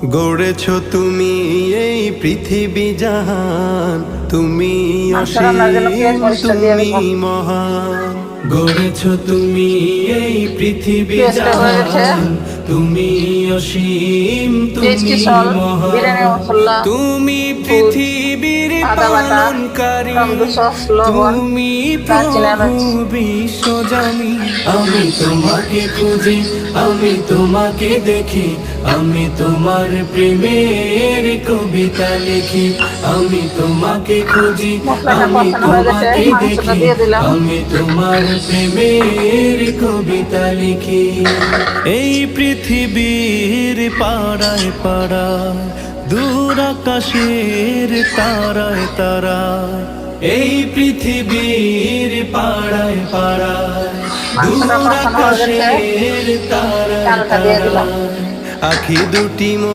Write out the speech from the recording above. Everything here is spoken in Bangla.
গড়েছ তুমি এই পৃথিবী জাহান, তুমি অসীম তুমি মহান। গড়েছ তুমি এই পৃথিবী জাহান, তুমি অসীম তুমি মহান। তুমি পৃথিবীর পালনকারী, তুমি প্রভু বিশ্বজানি। আমি তোমাকে খুঁজি, আমি তোমাকে দেখি, আমি তোমার প্রেমের কবিতা লিখি। আমি তোমাকে খুঁজি, আমি তোমাকে দেখি, আমি তোমার প্রেমের কবিতা লিখি। এই পৃথিবীর পাড়ায় পাড়ায়, দূর আকাশের তারায় তারায়, এই পৃথিবীর পাড়ায় পাড়ায়, দূর আকাশের তারায় তারায়, আখি দুটি